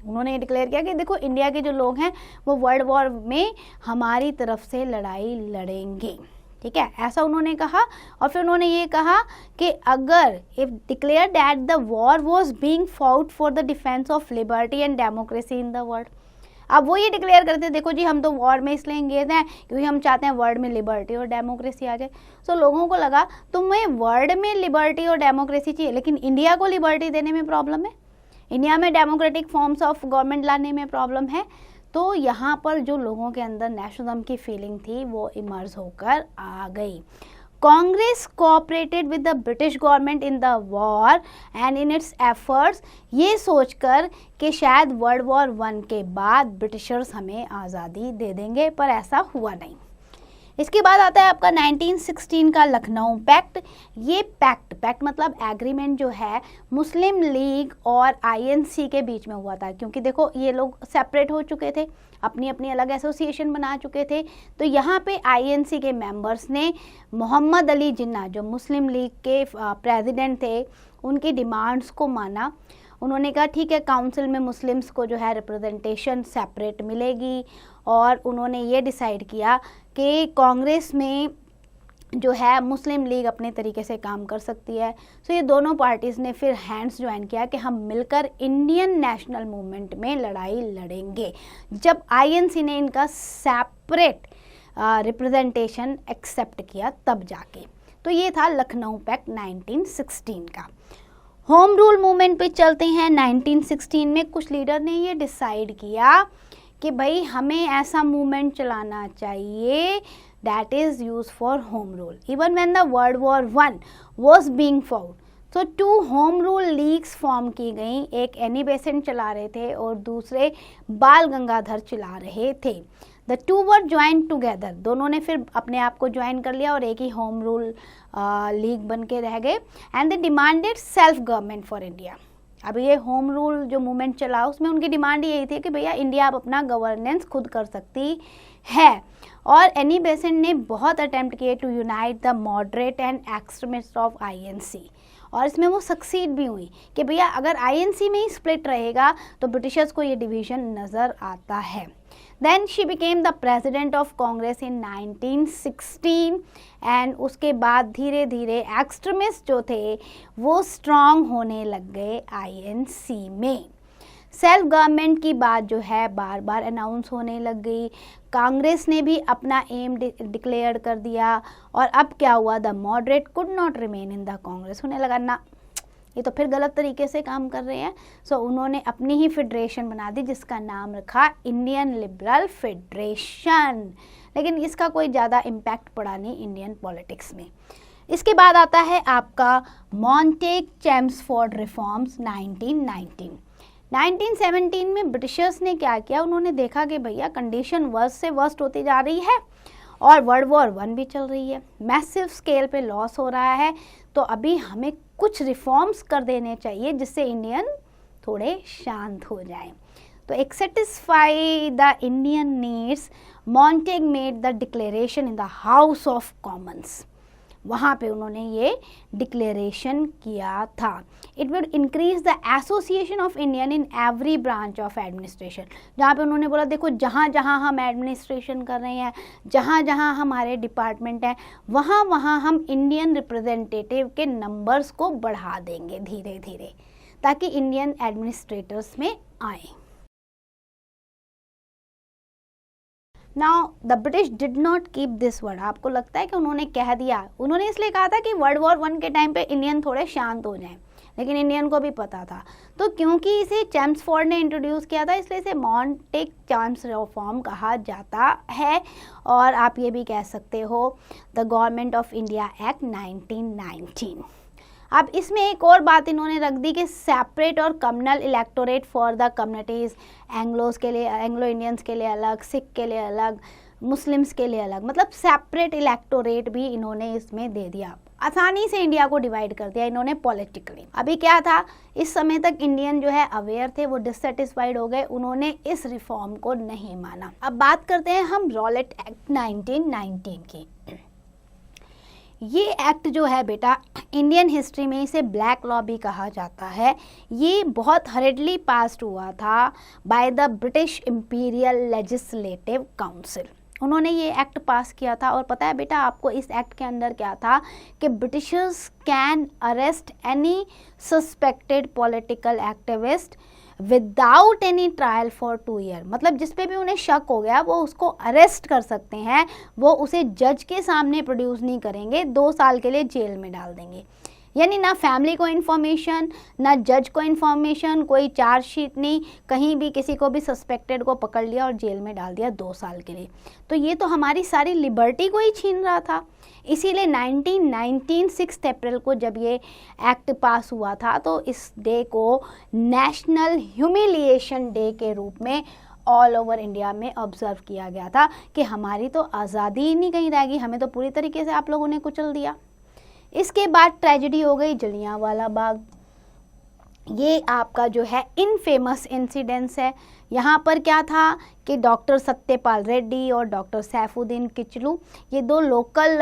उन्होंने डिक्लेयर किया कि देखो इंडिया के जो लोग हैं वो वर्ल्ड वॉर में हमारी तरफ से लड़ाई लड़ेंगे, ठीक है, ऐसा उन्होंने कहा। और फिर उन्होंने ये कहा कि अगर if declare that the war was being fought for the defence of liberty and democracy in the world. अब वो ये डिक्लेयर करते देखो जी हम तो वॉर में इसलिए इंगेज हैं क्योंकि हम चाहते हैं वर्ल्ड में लिबर्टी और डेमोक्रेसी आ जाए। सो लोगों को लगा तुम्हें वर्ल्ड में लिबर्टी और डेमोक्रेसी चाहिए लेकिन इंडिया को लिबर्टी देने में प्रॉब्लम है, इंडिया में डेमोक्रेटिक फॉर्म्स ऑफ गवर्नमेंट लाने में प्रॉब्लम है। तो यहाँ पर जो लोगों के अंदर नेशनलिज्म की फीलिंग थी वो इमर्ज होकर आ गई। Congress cooperated with the British government in the war and in its efforts, ये सोचकर कि शायद वर्ल्ड वॉर 1 के बाद ब्रिटिशर्स हमें आज़ादी दे देंगे, पर ऐसा हुआ नहीं। इसके बाद आता है आपका 1916 का लखनऊ पैक्ट। ये पैक्ट मतलब एग्रीमेंट जो है मुस्लिम लीग और आईएनसी के बीच में हुआ था, क्योंकि देखो ये लोग सेपरेट हो चुके थे, अपनी अपनी अलग एसोसिएशन बना चुके थे। तो यहाँ पे आईएनसी के मेंबर्स ने मोहम्मद अली जिन्ना जो मुस्लिम लीग के प्रेसिडेंट थे उनकी डिमांड्स को माना। उन्होंने कहा ठीक है काउंसिल में मुस्लिम्स को जो है रिप्रेजेंटेशन सेपरेट मिलेगी, और उन्होंने ये डिसाइड किया कि कांग्रेस में जो है मुस्लिम लीग अपने तरीके से काम कर सकती है। सो ये दोनों पार्टीज़ ने फिर हैंड्स ज्वाइन किया कि हम मिलकर इंडियन नेशनल मूवमेंट में लड़ाई लड़ेंगे। जब आईएनसी ने इनका सेपरेट रिप्रेजेंटेशन एक्सेप्ट किया तब जाके। तो ये था लखनऊ पैक्ट 1916 का। होम रूल मूवमेंट पे चलते हैं। 1916 में कुछ लीडर ने ये डिसाइड किया कि भाई हमें ऐसा मूवमेंट चलाना चाहिए that is use for home rule even when the world war 1 was being fought. तो 2 होम रूल लीग्स फॉर्म की गई, एक एनी बेसेंट चला रहे थे और दूसरे बाल गंगाधर चला रहे थे। द 2 वर ज्वाइन टुगेदर, दोनों ने फिर अपने आप को ज्वाइन कर लिया और एक ही होम रूल लीग बन के रह गए। And they demanded self government for India. अब ये होम रूल जो मूवमेंट चला उसमें उनकी डिमांड यही थी कि भैया इंडिया अब अपना गवर्नेंस खुद कर सकती है। और एनी बेसेंट ने बहुत अटेम्प्ट किए to unite the moderate and extremist of INC, और इसमें वो सक्सीड भी हुई कि भैया अगर आईएनसी में ही स्प्लिट रहेगा तो ब्रिटिशर्स को ये डिवीज़न नज़र आता है। Then she became the president of Congress in 1916 and उसके बाद धीरे धीरे एक्सट्रीमिस्ट जो थे वो स्ट्रांग होने लग गए आईएनसी में। सेल्फ गवर्नमेंट की बात जो है बार बार अनाउंस होने लग गई। कांग्रेस ने भी अपना एम डिक्लेयर कर दिया, और अब क्या हुआ, the moderate could not remain in the Congress. उन्हें लगा ना ये तो फिर गलत तरीके से काम कर रहे हैं। सो उन्होंने अपनी ही फेडरेशन बना दी जिसका नाम रखा इंडियन लिबरल फेडरेशन, लेकिन इसका कोई ज़्यादा इम्पैक्ट पड़ा नहीं इंडियन पॉलिटिक्स में। इसके बाद आता है आपका मॉन्टेग चेम्सफोर्ड रिफॉर्म्स 1919। 1917 में ब्रिटिशर्स ने क्या किया, उन्होंने देखा कि भैया कंडीशन वर्स्ट से वर्स्ट होती जा रही है और वर्ल्ड वॉर 1 भी चल रही है, मैसिव स्केल पे लॉस हो रहा है, तो अभी हमें कुछ रिफॉर्म्स कर देने चाहिए जिससे इंडियन थोड़े शांत हो जाएं। तो एक satisfy the Indian needs, Montagu made the declaration in the House of Commons. वहाँ पे उन्होंने ये डिक्लेरेशन किया था। It will increase the association of Indian in every branch of administration, जहाँ पे उन्होंने बोला देखो जहाँ जहाँ हम एडमिनिस्ट्रेशन कर रहे हैं, जहाँ जहाँ हमारे डिपार्टमेंट हैं, वहाँ वहाँ हम इंडियन रिप्रेजेंटेटिव के नंबर्स को बढ़ा देंगे धीरे धीरे ताकि इंडियन एडमिनिस्ट्रेटर्स में आए। Now the British did not keep this word. आपको लगता है कि उन्होंने कह दिया, उन्होंने इसलिए कहा था कि वर्ल्ड वॉर 1 के टाइम पे इंडियन थोड़े शांत हो जाएं, लेकिन इंडियन को भी पता था। तो क्योंकि इसे चेम्सफोर्ड ने इंट्रोड्यूस किया था इसलिए इसे मॉन्टेग चेम्स रिफॉर्म कहा जाता है, और आप ये भी कह सकते हो the government of India act 1919। अब इसमें एक और बात इन्होंने रख दी कि सेपरेट और communal electorate for the communities, Anglos के लिए, एंग्लो इंडियंस के लिए अलग, सिख के लिए अलग, मुस्लिम्स के लिए अलग, मतलब सेपरेट इलेक्टोरेट भी इन्होंने इसमें दे दिया। आसानी से इंडिया को डिवाइड कर दिया इन्होंने पॉलिटिकली। अभी क्या था, इस समय तक इंडियन जो है अवेयर थे, वो डिससेटिस्फाइड हो गए, उन्होंने इस रिफॉर्म को नहीं माना। अब बात करते हैं हम रॉलेट एक्ट 1919 की। ये एक्ट जो है बेटा इंडियन हिस्ट्री में इसे ब्लैक लॉ भी कहा जाता है। ये बहुत हरिडली पास्ड हुआ था by the British imperial legislative council. उन्होंने ये एक्ट पास किया था। और पता है बेटा आपको इस एक्ट के अंदर क्या था कि Britishers can arrest any suspected political activist without any trial for 2 year. मतलब जिस पे भी उन्हें शक हो गया वो उसको अरेस्ट कर सकते हैं, वो उसे जज के सामने प्रोड्यूस नहीं करेंगे, 2 साल के लिए जेल में डाल देंगे। यानी ना फैमिली को इन्फॉर्मेशन, ना जज को इन्फॉर्मेशन, कोई चार्जशीट नहीं, कहीं भी किसी को भी सस्पेक्टेड को पकड़ लिया और जेल में डाल दिया 2 साल के लिए। तो ये तो हमारी सारी लिबर्टी को ही छीन रहा था। इसीलिए 1919 6 अप्रैल को जब ये एक्ट पास हुआ था तो इस डे को नेशनल ह्यूमिलिएशन डे के रूप में ऑल ओवर इंडिया में ऑब्जर्व किया गया था कि हमारी तो आज़ादी ही नहीं कहीं रहेगी, हमें तो पूरी तरीके से आप लोगों ने कुचल दिया। इसके बाद ट्रेजेडी हो गई जलियांवाला बाग। ये आपका जो है इनफेमस इंसिडेंस है। यहाँ पर क्या था कि डॉक्टर सत्यपाल रेड्डी और डॉक्टर सैफुद्दीन किचलू, ये 2 लोकल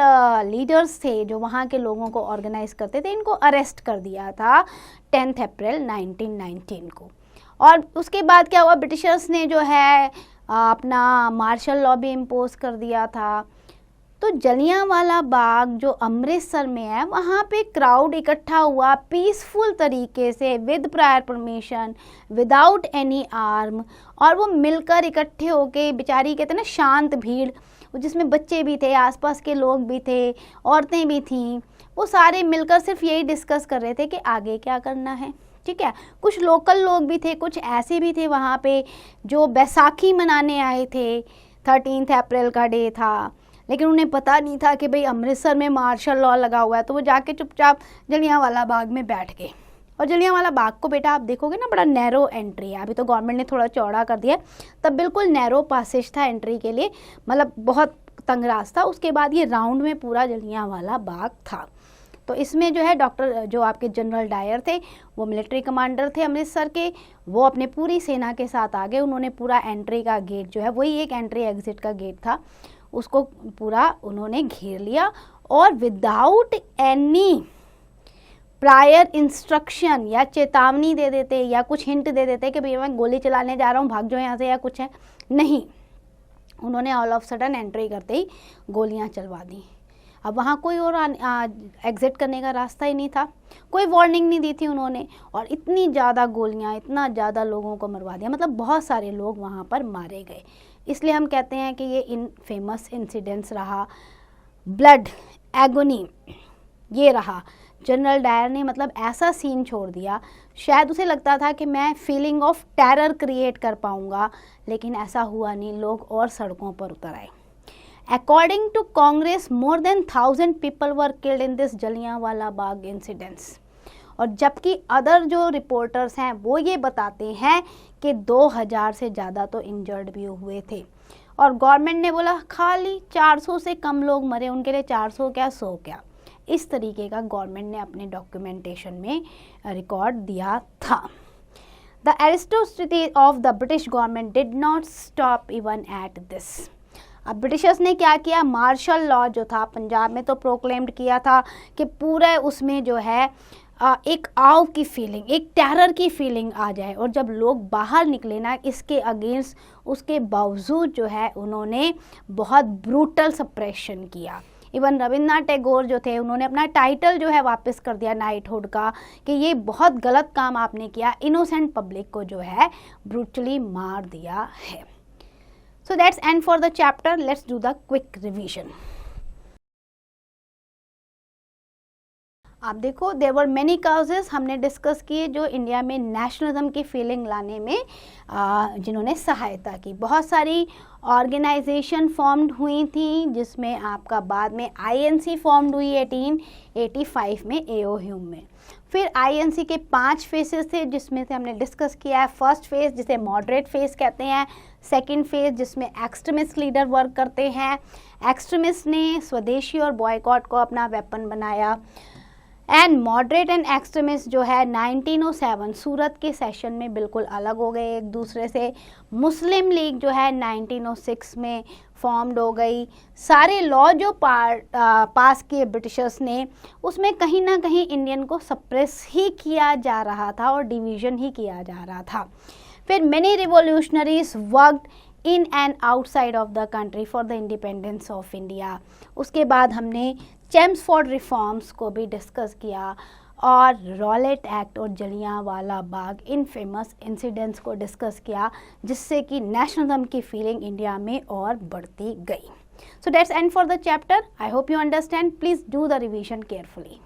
लीडर्स थे जो वहाँ के लोगों को ऑर्गेनाइज करते थे, इनको अरेस्ट कर दिया था 10 अप्रैल 1919 को। और उसके बाद क्या हुआ, ब्रिटिशर्स ने जो है अपना मार्शल लॉ भी इम्पोज कर दिया था। तो जलियांवाला बाग जो अमृतसर में है वहाँ पे क्राउड इकट्ठा हुआ पीसफुल तरीके से, with prior permission, without any arm, और वो मिलकर इकट्ठे होके, बेचारी कहते हैं ना शांत भीड़, जिसमें बच्चे भी थे, आसपास के लोग भी थे, औरतें भी थीं, वो सारे मिलकर सिर्फ यही डिस्कस कर रहे थे कि आगे क्या करना है। ठीक है, कुछ लोकल लोग भी थे, कुछ ऐसे भी थे वहाँ पे जो बैसाखी मनाने आए थे, 13 अप्रैल का डे था, लेकिन उन्हें पता नहीं था कि भाई अमृतसर में मार्शल लॉ लगा हुआ है। तो वो जाके चुपचाप जलियांवाला बाग में बैठ गए। और जलियांवाला बाग को बेटा आप देखोगे ना बड़ा नैरो एंट्री है, अभी तो गवर्नमेंट ने थोड़ा चौड़ा कर दिया, तब बिल्कुल नैरो पासेज था एंट्री के लिए, मतलब बहुत तंग रास्ता। उसके बाद ये राउंड में पूरा जलियांवाला बाग था। तो इसमें जो है डॉक्टर जो आपके जनरल डायर थे वो मिलिट्री कमांडर थे अमृतसर के, वो अपने पूरी सेना के साथ आ गए। उन्होंने पूरा एंट्री का गेट जो है, वही एक एंट्री एग्जिट का गेट था, उसको पूरा उन्होंने घेर लिया और विदाउट एनी प्रायर इंस्ट्रक्शन या चेतावनी दे देते या कुछ हिंट दे देते कि भैया मैं गोली चलाने जा रहा हूँ, भाग जाओ यहाँ से या कुछ है, नहीं, उन्होंने ऑल ऑफ सडन एंट्री करते ही गोलियाँ चलवा दी। अब वहाँ कोई और एग्ज़िट करने का रास्ता ही नहीं था, कोई वार्निंग नहीं दी थी उन्होंने, और इतनी ज़्यादा गोलियाँ, इतना ज़्यादा लोगों को मरवा दिया, मतलब बहुत सारे लोग वहाँ पर मारे गए। इसलिए हम कहते हैं कि ये फेमस इंसिडेंट्स रहा, ब्लड एगोनी ये रहा। जनरल डायर ने मतलब ऐसा सीन छोड़ दिया, शायद उसे लगता था कि मैं फीलिंग ऑफ टेरर क्रिएट कर पाऊँगा, लेकिन ऐसा हुआ नहीं, लोग और सड़कों पर उतर आए। According to Congress, more than 1,000 people were killed in this Jallianwala Bagh incidents। और जबकि अदर जो रिपोर्टर्स हैं वो ये बताते हैं कि 2000 से ज़्यादा तो इंजर्ड भी हुए थे। और गवर्नमेंट ने बोला खाली 400 से कम लोग मरे, उनके लिए 400 क्या 100 क्या, इस तरीके का गवर्नमेंट ने अपने डॉक्यूमेंटेशन में रिकॉर्ड दिया था। The aristocracy of the British government did not stop even at this। अब ब्रिटिशर्स ने क्या किया, मार्शल लॉ जो था पंजाब में तो प्रोक्लेम्ड किया था कि पूरा उसमें जो है एक आव की फीलिंग, एक टेरर की फीलिंग आ जाए। और जब लोग बाहर निकले ना इसके अगेंस्ट, उसके बावजूद जो है उन्होंने बहुत ब्रूटल सप्रेशन किया। इवन रविन्द्रनाथ टैगोर जो थे उन्होंने अपना टाइटल जो है वापस कर दिया नाइटहुड का, कि ये बहुत गलत काम आपने किया, इनोसेंट पब्लिक को जो है ब्रूटली मार दिया है। So that's end for the chapter. Let's do the quick revision. आप देखो देयर वर मेनी काउजेस हमने डिस्कस किए जो इंडिया में नेशनलिज्म की फीलिंग लाने में जिन्होंने सहायता की। बहुत सारी ऑर्गेनाइजेशन फॉर्म्ड हुई थी, जिसमें आपका बाद में आईएनसी फॉर्म्ड हुई 1885 में एओ ह्यूम में। फिर आईएनसी के 5 फेसेस थे, जिसमें से हमने डिस्कस किया है। फर्स्ट फेज जिसे मॉडरेट फेज कहते हैं, सेकंड फेज जिसमें एक्सट्रीमिस्ट लीडर वर्क करते हैं। एक्सट्रीमिस्ट ने स्वदेशी और बॉयकॉट को अपना वेपन बनाया। एंड मॉडरेट एंड एक्सट्रीमिस्ट जो है 1907 सूरत के सेशन में बिल्कुल अलग हो गए एक दूसरे से। मुस्लिम लीग जो है 1906 में फॉर्म्ड हो गई। सारे लॉ जो पास किए ब्रिटिशर्स ने, उसमें कहीं ना कहीं इंडियन को सप्रेस ही किया जा रहा था और डिवीज़न ही किया जा रहा था। फिर many revolutionaries worked in and outside of the country for the independence of India. उसके बाद हमने चेम्सफोर्ड रिफॉर्म्स को भी डिस्कस किया और रॉलेट एक्ट और जलियांवाला बाग इन फेमस इंसिडेंट्स को डिस्कस किया, जिससे कि नेशनलिज्म की फीलिंग इंडिया में और बढ़ती गई। So that's end for the chapter. I hope you understand. Please do the revision carefully.